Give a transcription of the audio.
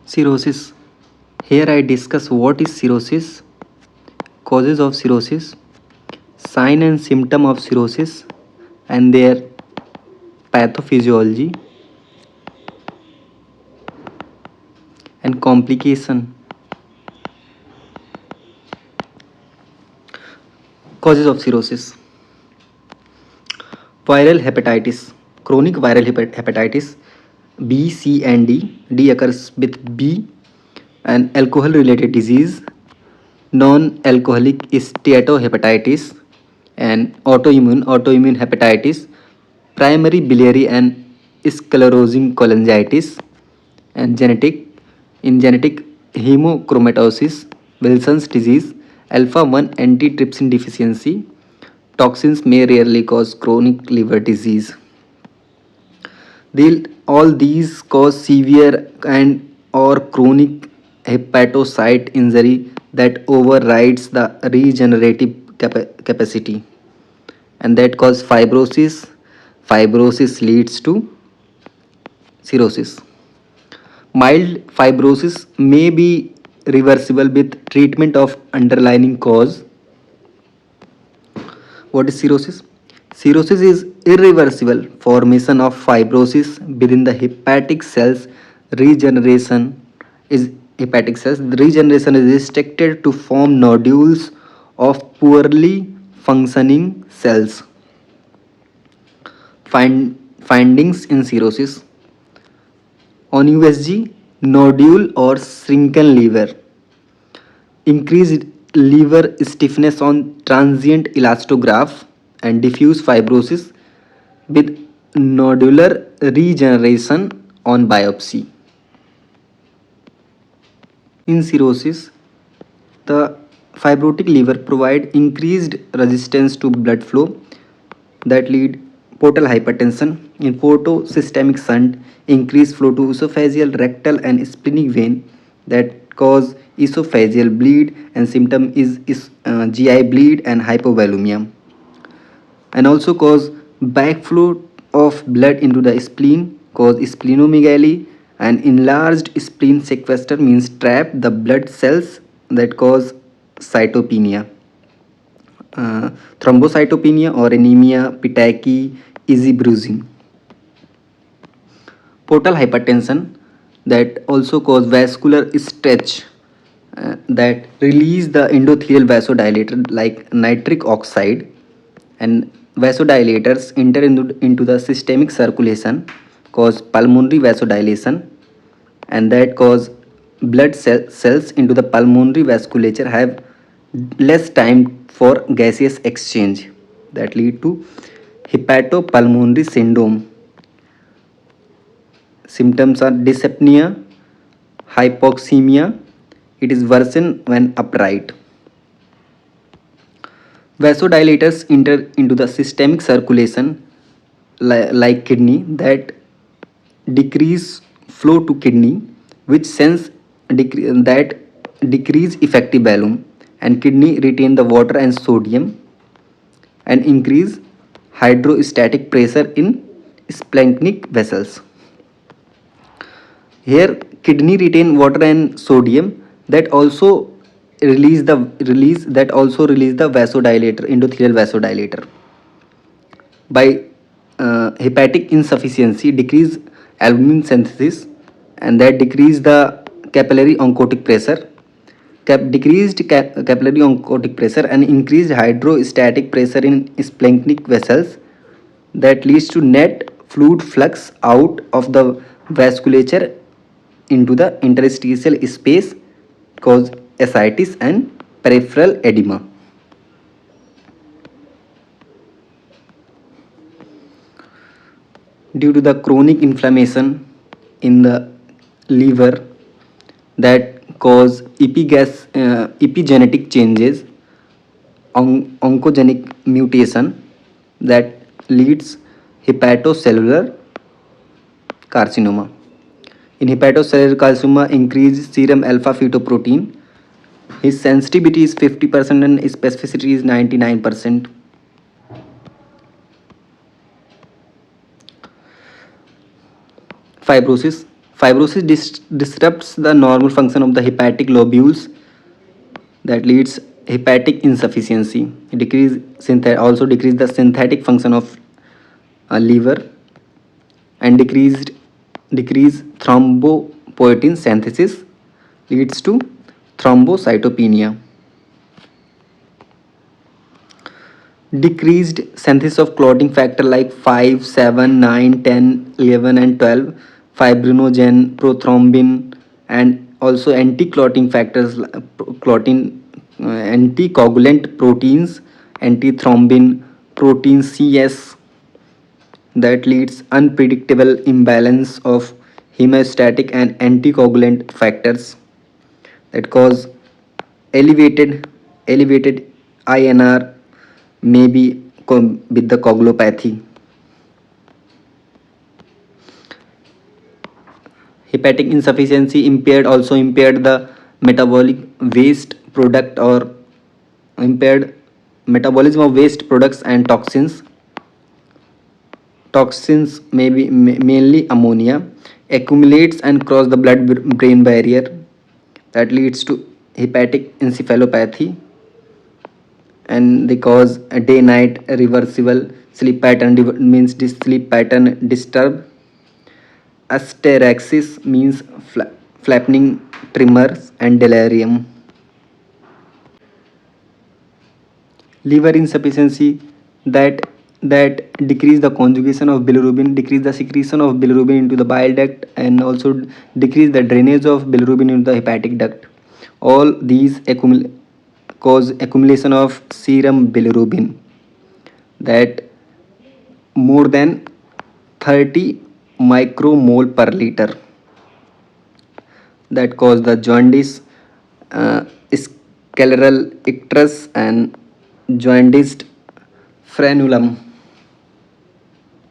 Cirrhosis. Here I discuss what is cirrhosis, causes of cirrhosis, sign and symptom of cirrhosis, and their pathophysiology and complication. Causes of cirrhosis. Viral hepatitis. Chronic viral hepatitis B, C, and D. D occurs with B. And alcohol related disease, non-alcoholic steatohepatitis, and autoimmune hepatitis, primary biliary and sclerosing cholangitis, and genetic hemochromatosis, Wilson's disease, alpha 1 antitrypsin deficiency. Toxins may rarely cause chronic liver disease. All these cause severe and or chronic hepatocyte injury that overrides the regenerative capacity, and that cause fibrosis. Fibrosis leads to cirrhosis. Mild fibrosis may be reversible with treatment of underlying cause. What is cirrhosis? Cirrhosis is irreversible formation of fibrosis within the hepatic cells. Regeneration is hepatic cells. Regeneration is restricted to form nodules of poorly functioning cells. Findings in cirrhosis: on USG, nodule or shrunken liver, increased liver stiffness on transient elastograph, and diffuse fibrosis with nodular regeneration on biopsy. In cirrhosis, the fibrotic liver provide increased resistance to blood flow that lead portal hypertension. In porto systemic shunt, increased flow to esophageal, rectal, and splenic vein that cause esophageal bleed, and symptom is GI bleed and hypovolemia, and also cause backflow of blood into the spleen, cause splenomegaly, and enlarged spleen sequester means trap the blood cells that cause cytopenia, thrombocytopenia or anemia, pitaki, easy bruising. Portal hypertension that also cause vascular stretch, that release the endothelial vasodilator like nitric oxide, and vasodilators enter into the systemic circulation, cause pulmonary vasodilation, and that cause cells into the pulmonary vasculature have less time for gaseous exchange, that lead to hepatopulmonary syndrome. Symptoms are dyspnea, hypoxemia. It is worsen when upright. Vasodilators enter into the systemic circulation like kidney that decrease flow to kidney, which that decrease effective volume, and kidney retain the water and sodium, and increase hydrostatic pressure in splanchnic vessels. Here kidney retain water and sodium that also release the vasodilator, endothelial vasodilator. By hepatic insufficiency, decrease albumin synthesis, and that decrease the capillary oncotic pressure. Capillary oncotic pressure and increased hydrostatic pressure in splanchnic vessels that leads to net fluid flux out of the vasculature into the interstitial space, cause ascites and peripheral edema. Due to the chronic inflammation in the liver that cause epigenetic changes, oncogenic mutation that leads hepatocellular carcinoma. In hepatocellular carcinoma, increased serum alpha fetoprotein. His sensitivity is 50% and specificity is 99%. Fibrosis. Fibrosis disrupts the normal function of the hepatic lobules that leads hepatic insufficiency. Also decrease the synthetic function of liver and decrease thrombopoietin synthesis leads to thrombocytopenia. Decreased synthesis of clotting factor like 5, 7, 9, 10, 11 and 12, fibrinogen, prothrombin and also anti-clotting factors, anticoagulant proteins, antithrombin, protein CS that leads unpredictable imbalance of hemostatic and anticoagulant factors that cause elevated INR maybe with the coagulopathy. Hepatic insufficiency impaired the metabolic waste product or impaired metabolism of waste products and toxins. Toxins may be mainly ammonia accumulates and cross the blood brain barrier that leads to hepatic encephalopathy, and they cause a day night reversible sleep pattern means this sleep pattern disturb. Asteraxis means flattening tremors and delirium. Liver insufficiency that decrease the conjugation of bilirubin, decrease the secretion of bilirubin into the bile duct, and also decrease the drainage of bilirubin into the hepatic duct. All these cause accumulation of serum bilirubin that more than 30 micromole per liter that cause the jaundice, scleral icterus and jaundiced frenulum.